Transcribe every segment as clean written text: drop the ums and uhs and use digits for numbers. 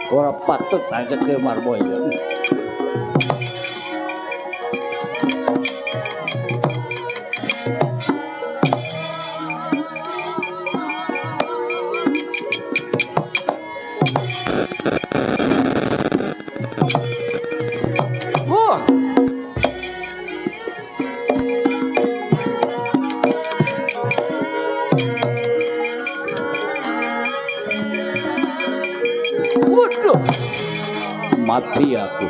Ora patut tanjeke Marmaya. Mati aku.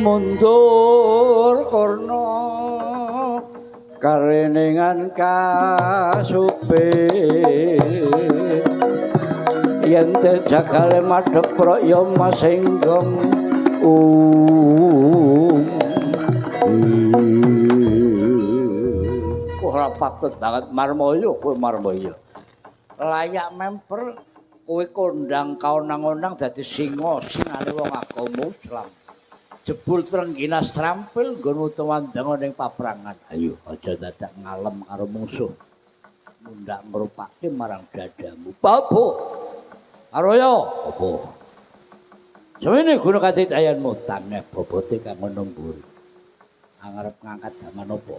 Mundur Karna karenengan kasupe yen jagale madhep praya masenggong ora patut banget Marmaya kowe Marmaya layak memper kowe kondang kaonang-onang dadi singa singane wong agama Islam jebul trengginas trampil nggonmu tewandang ning paprangan. Ayo aja dadak ngalem karo musuh. Mundak ngrupake marang dadamu. Babo. Aroyo, apa? Semene guna kaditayanmu taneh bobote kang nemburi. Arep ngangkat gaman apa?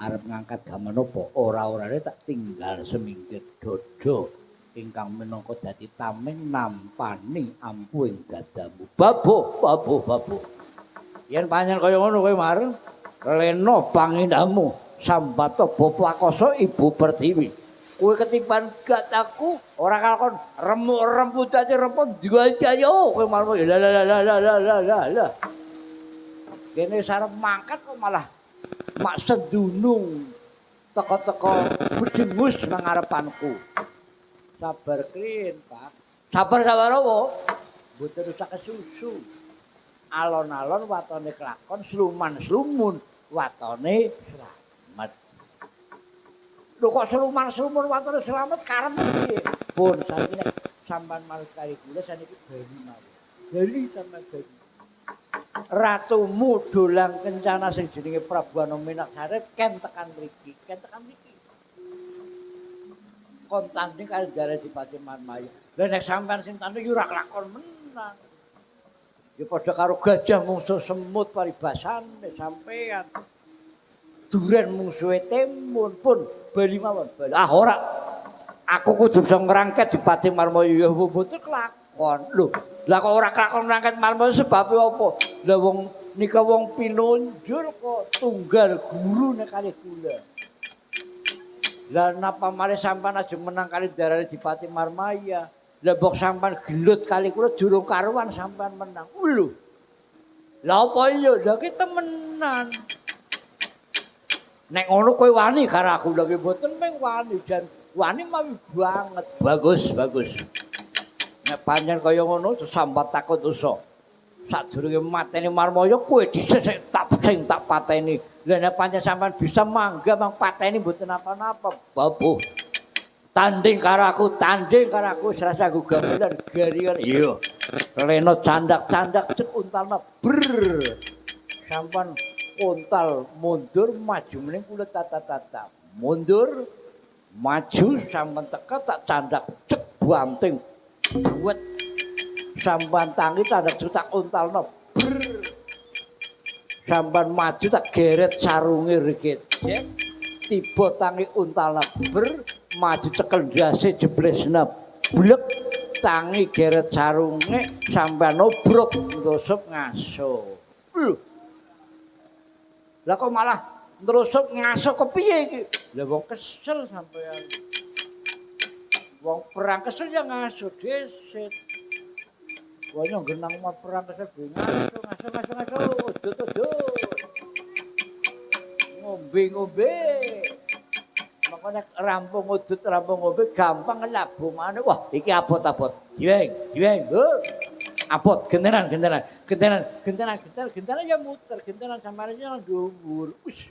Arep ngangkat gaman apa? Ora-orane tak tinggal semingkir dodo. Ingkang minangka dadi tameng nampani ampuing dadamu. Babo. Yen panjen kaya ngono kowe mareng lena pangindahmu sambata Bapakasa Ibu Pertiwi. Kowe ketiban gataku ora kalkon remuk-remuk dadi repot diwajayo kowe mareng lah. Kene sarep mangkat kok malah mak sedunung teko-teko bedengus nang ngarepanku. Sabar klin, Pak. Sabar apa? Mboten usah kesusu. Alon-alon watone kelakon, sluman-slumun watone slamet. Lho kok sluman-slumun watone slamet karep piye? Pun saiki nek sampean malih kali kula saniki bali mawon. Bali sampean bali. Ratumu dolang kencana sing jenenge Prabu Anominaksari ken tekan mriki, kon tanding karo Jare Dipati Marmaya. Lah nek sampean sing tanding yo ora kelakon menang. Ya padha karo gajah mungsuh semut paribasane sampean. Duren mungsuhe timun pun bali mawon. Ah ora. Aku kudu bisa ngrangket Dipati Marmaya ya mboten kelakon. Lho, lah kok ora kelakon ngrangket Marmaya sebab apa? Lah wong nika wong pinunjul kok tunggal guru nek kalih kula. Lah napa malih sampean aja menang kali darane Dipati Marmaya. Lah mbok sampean gelut kali kula durung karuan sampean menang. Lho. Lah apa iya? Lah ki temenan. Nek ngono kowe wani karo aku lho mboten mung wani jan wani mawi banget. Bagus. Nek pancen kaya ngono sesambat takut dosa. Sadurunge mateni Marmaya kowe dhisik tak pateni. Lah nek pancen sampean bisa mangga mang pateni mboten apa-apa. Babuh. Tanding karo aku serasa gugamelan garingan. Iya. Leno candak-candak cek untalna ber. Sampan untal mundur maju meneng kula tata-tata. Mundur maju sampan teka tak candak cek banting. Buat sampan tangi candak tak untalna ber. Sampan maju tak geret sarunge rikit. Tiba tangi untalna ber. Maju cekel ndase jeblesna blek tangi geret sarunge sampean obrok nrusup ngaso. Lah kok malah nrusup ngaso kepiye iki? Lah wong kesel sampean. Wong perang kesel ya ngaso dheset. Wong genang mah perang kesel ngaso udut. Ngombe. Makanya rampung udut, rampung ngombe gampang ngelabungane. Wah, iki abot-abot. Jiweng. Abot gentenan ya muter, gentenan sampeyan nang dhuwur. Wis.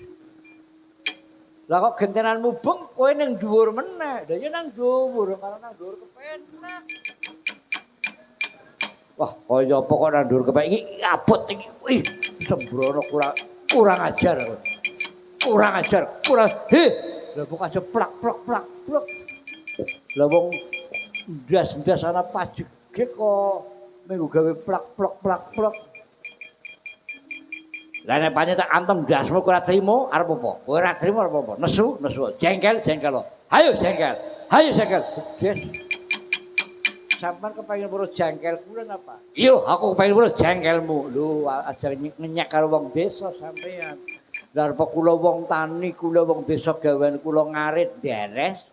Lah kok gentenan mubeng kowe ning dhuwur meneh. Lah ya nang dhuwur, karo nang dhuwur kepenak. Wah, kaya apa kok nang dhuwur kepenak iki abot iki. Wih, sembrono kurang ajar. Lah kok aja plak. Lah wong ndas-ndas ana pajege kok menggo gawe plak. Lah nek pancen tak antem ndasmu ora trimo arep apa? Ora trimo arep apa? Nesu. Jengkel. Hayo jengkel. Des. Sampeyan kepengin weruh jengkel kula napa? Iya, aku kepengin weruh jengkelmu. Lho, aja ngenyek karo wong desa sampeyan. Lah arep kula wong tani, kula wong desa gawean kula ngarit deres.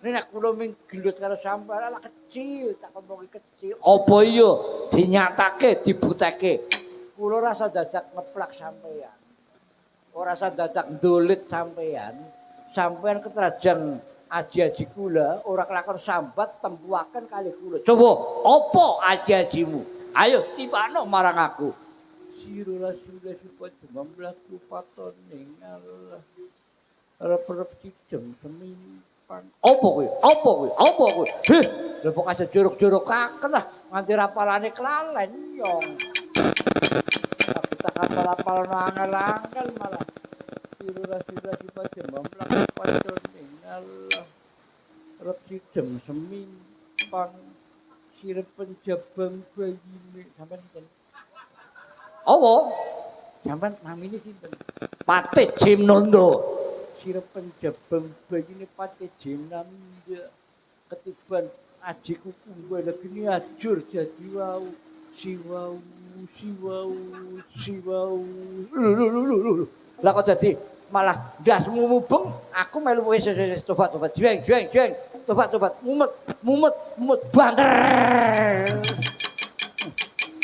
Nek kula ming gelut karo sampeyan ala kecil, tak omongi kecil. Apa iya dinyatake, dibuteke. Kula rasa dadak ngeplak sampeyan. Ora rasa dadak ndolit sampeyan. Sampeyan ketrajang aji-aji kula ora kelakon sambat tempuaken kalih kula. Coba apa aji-ajimu? Ayo tibano marang aku. Sira sudah supaya mlaku patoning Allah. Arep cidem semimpan. Apa kuwi? Heh, lha kok aja jorok-jorokaken lah nganti rapalane kelalen yong. Tak apal-apalno angel-angel malah. Sira sudah supaya mlaku patoning Allah. Arep cidem semimpan. Sirep penjabang bayine sampeyan sinten? Apa? Sampeyan namine sinten? Patih Jimnanda. Sirep penjabang bayine Patih Jimnanda. Ketiban ajiku kumbal geni ajur jadi wau. Siwau. Lho. Lah kok dadi malah ndasmu mubeng, aku melu wis tobat. Jeng. Tobat. Mumet. Banter.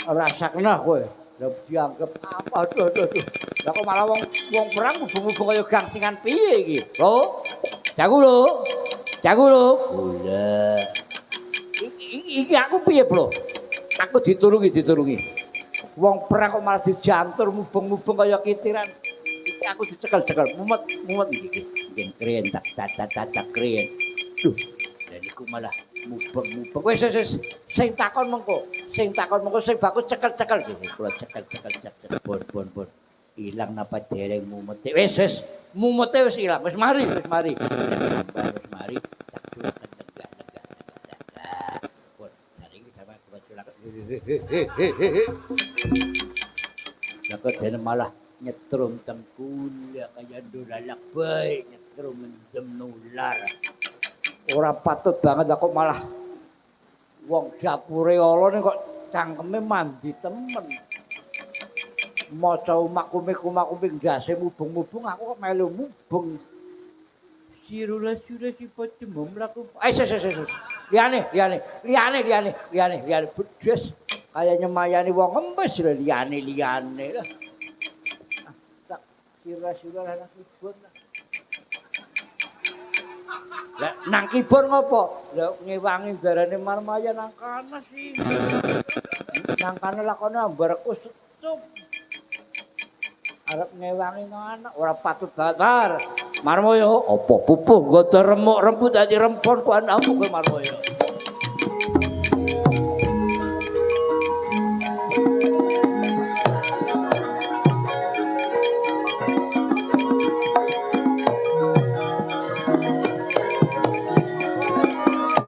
Rasakna kowe. Lah dianggep apa? Aduh. Lah kok malah wong perang mubung-mubung kaya gangsingan piye iki? Lho. Jago lho. Jago lho. Gula. Iki aku piye, Bro? Aku diturungi. Wong perang kok malah dijantur mubung-mubung kaya kitiran. Iki aku dicekel-cekel, mumet iki. Ngen kren tak kren. Duh, lha niku malah mubeng-mubeng. Wis sing takon mengko sing baku cekel-cekel iki. Kula cekel bon. Ilang napa dereng mumete. Wis mumete wis ilang. Wis mari. Wis mari. Tak culaken negah. Bon, hari iki sampe kula culaken. Lah kok dene malah nyetrum teng kula kaya dolalak bae nyetrum mendem nular. Ora patut banget kok malah wong dapure ala ning kok cangkeme mandi temen. Maca umak-umik ndase mubung-mubung aku kok melu mubung. Sirula sifat mlaku. Liyane. Bedes kaya nyemayani wong embes lho liyane lah. Tak sira-sira anak kibon. Lah nang kibon ngopo? Lah ngewangi garane marmaya nang kana sih. Nang kana lakone ambarku setup. Arep ngewangi anak ora patut banget. Marmoyo apa pupuh nggo remuk rembut dadi rempon ku anakmu kowe Marmoyo.